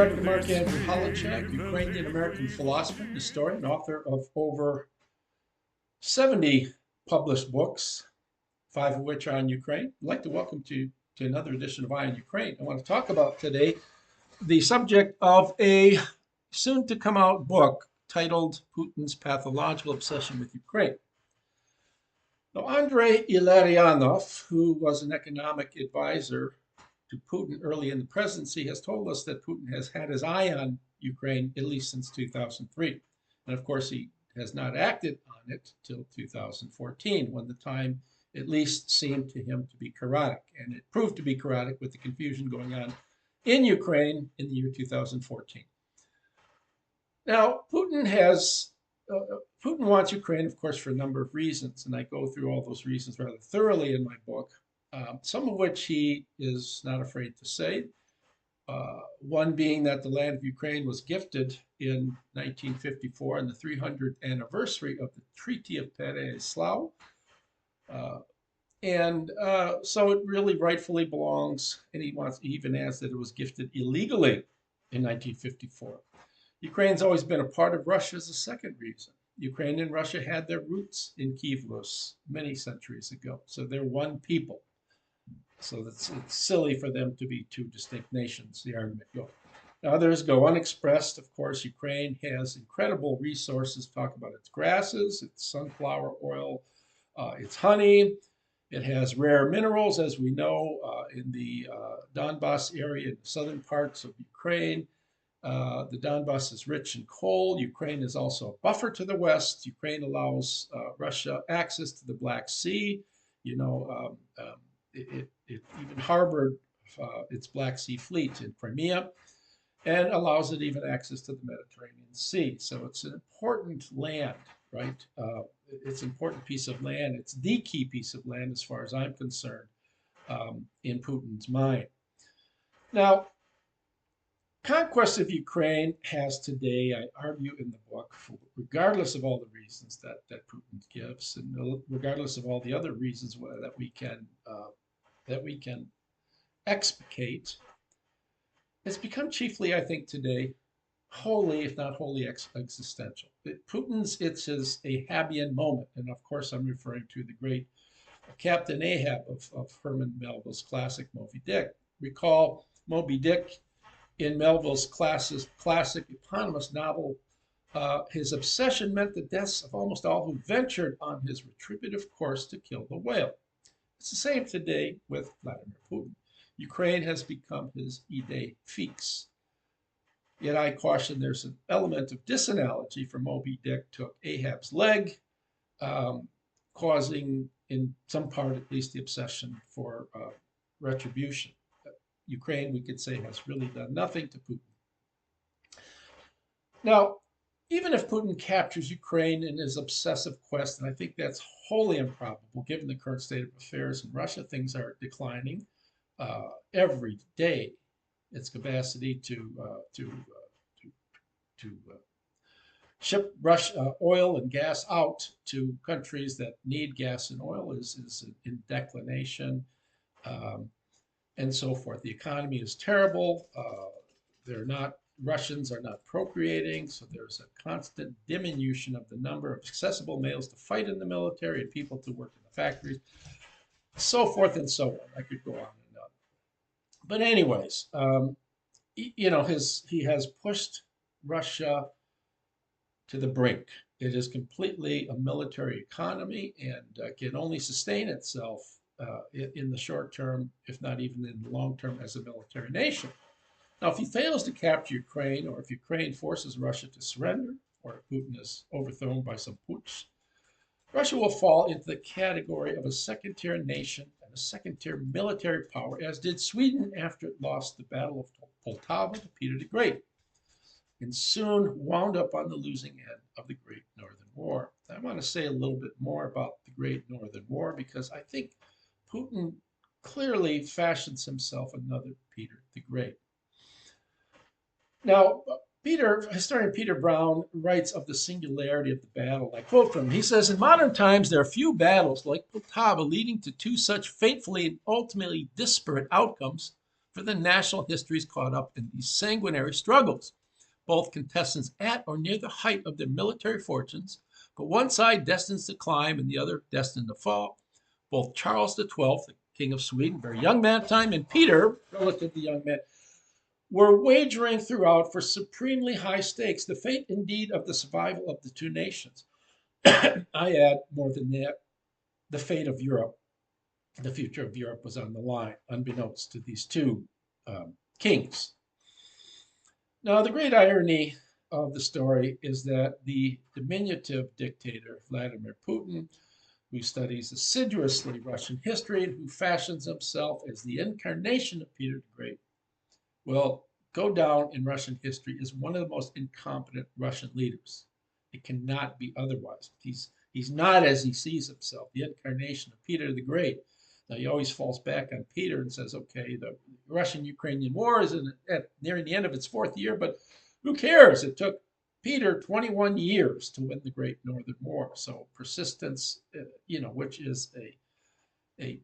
Dr. Mark Andrew Holacek, Ukrainian-American philosopher, historian, author of over 70 published books, 5 of which are on Ukraine. I'd like to welcome to another edition of Eye on Ukraine. I want to talk about today the subject of a soon-to-come-out book titled Putin's Pathological Obsession with Ukraine. Now, Andrei Illarionov, who was an economic advisor to Putin early in the presidency, has told us that Putin has had his eye on Ukraine at least since 2003. And of course, he has not acted on it till 2014, when the time at least seemed to him to be chaotic. And it proved to be chaotic with the confusion going on in Ukraine in the year 2014. Now, Putin wants Ukraine, of course, for a number of reasons, and I go through all those reasons rather thoroughly in my book, some of which he is not afraid to say. One being that the land of Ukraine was gifted in 1954 on the 300th anniversary of the Treaty of Pereyaslav. So it really rightfully belongs, and he even adds that it was gifted illegally in 1954. Ukraine's always been a part of Russia as a second reason. Ukraine and Russia had their roots in Kyiv-Rus many centuries ago, so they're one people. So it's silly for them to be two distinct nations, the argument goes. Others go unexpressed. Of course, Ukraine has incredible resources. Talk about its grasses, its sunflower oil, its honey. It has rare minerals, as we know, in the Donbas area, in the southern parts of Ukraine. The Donbas is rich in coal. Ukraine is also a buffer to the west. Ukraine allows Russia access to the Black Sea. It even harbored its Black Sea fleet in Crimea and allows it even access to the Mediterranean Sea. So it's an important land, right? It's an important piece of land. It's the key piece of land as far as I'm concerned in Putin's mind. Now, conquest of Ukraine has today, I argue in the book, regardless of all the reasons that Putin gives, and regardless of all the other reasons that we can explicate, it's become chiefly, I think, today, wholly, if not wholly, existential. It's his Ahabian moment, and of course, I'm referring to the great Captain Ahab of Herman Melville's classic Moby Dick. Recall Moby Dick. In Melville's classic eponymous novel, his obsession meant the deaths of almost all who ventured on his retributive course to kill the whale. It's the same today with Vladimir Putin. Ukraine has become his idée fixe. Yet I caution there's an element of disanalogy, for Moby Dick took Ahab's leg, causing in some part at least the obsession for retribution. Ukraine, we could say, has really done nothing to Putin. Now, even if Putin captures Ukraine in his obsessive quest, and I think that's wholly improbable given the current state of affairs in Russia, things are declining every day. Its capacity to ship oil and gas out to countries that need gas and oil is in declination. And so forth. The economy is terrible. Russians are not procreating, so there's a constant diminution of the number of accessible males to fight in the military and people to work in the factories, so forth and so on. I could go on and on. But anyways, he has pushed Russia to the brink. It is completely a military economy and can only sustain itself in the short term, if not even in the long term, as a military nation. Now, if he fails to capture Ukraine, or if Ukraine forces Russia to surrender, or if Putin is overthrown by some putsch, Russia will fall into the category of a second-tier nation and a second-tier military power, as did Sweden after it lost the Battle of Poltava to Peter the Great, and soon wound up on the losing end of the Great Northern War. I want to say a little bit more about the Great Northern War because I think Putin clearly fashions himself another Peter the Great. Now, historian Peter Brown writes of the singularity of the battle. I quote from him. He says, "In modern times, there are few battles like Poltava leading to two such fatefully and ultimately disparate outcomes for the national histories caught up in these sanguinary struggles. Both contestants at or near the height of their military fortunes, but one side destined to climb and the other destined to fall. Both Charles XII, the King of Sweden, very young man at the time, and Peter, relatively young man, were wagering throughout for supremely high stakes, the fate indeed of the survival of the two nations. I add more than that, the fate of Europe. The future of Europe was on the line, unbeknownst to these two kings. Now, the great irony of the story is that the diminutive dictator, Vladimir Putin, who studies assiduously Russian history and who fashions himself as the incarnation of Peter the Great, will go down in Russian history as one of the most incompetent Russian leaders. It cannot be otherwise. He's not as he sees himself, the incarnation of Peter the Great. Now, he always falls back on Peter and says, okay, the Russian-Ukrainian war is nearing the end of its fourth year, but who cares? It took Peter 21 years to win the Great Northern War. So persistence, which is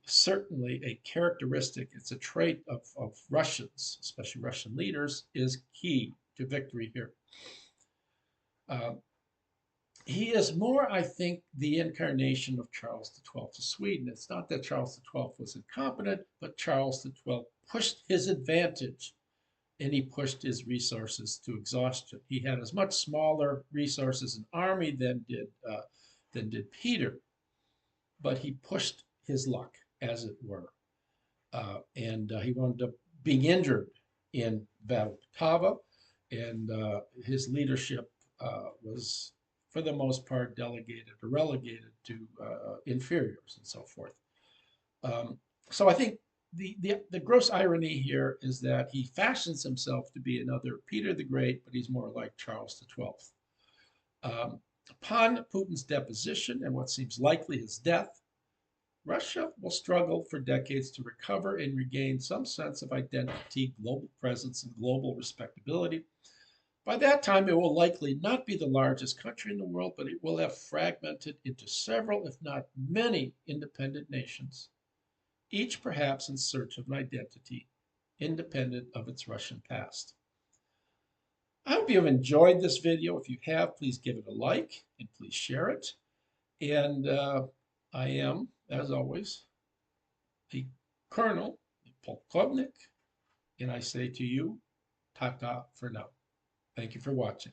certainly a characteristic, it's a trait of Russians, especially Russian leaders, is key to victory here. He is more, I think, the incarnation of Charles XII of Sweden. It's not that Charles XII was incompetent, but Charles XII pushed his advantage and he pushed his resources to exhaustion. He had as much smaller resources and army than did Peter, but he pushed his luck, as it were. And he wound up being injured in Battle of Tava, and his leadership was, for the most part, delegated or relegated to inferiors and so forth. So I think the gross irony here is that he fashions himself to be another Peter the Great, but he's more like Charles XII. Upon Putin's deposition and what seems likely his death, Russia will struggle for decades to recover and regain some sense of identity, global presence, and global respectability. By that time, it will likely not be the largest country in the world, but it will have fragmented into several, if not many, independent nations, each perhaps in search of an identity independent of its Russian past. I hope you have enjoyed this video. If you have, please give it a like and please share it. And I am, as always, the Colonel, Polkovnik, and I say to you, ta-ta for now. Thank you for watching.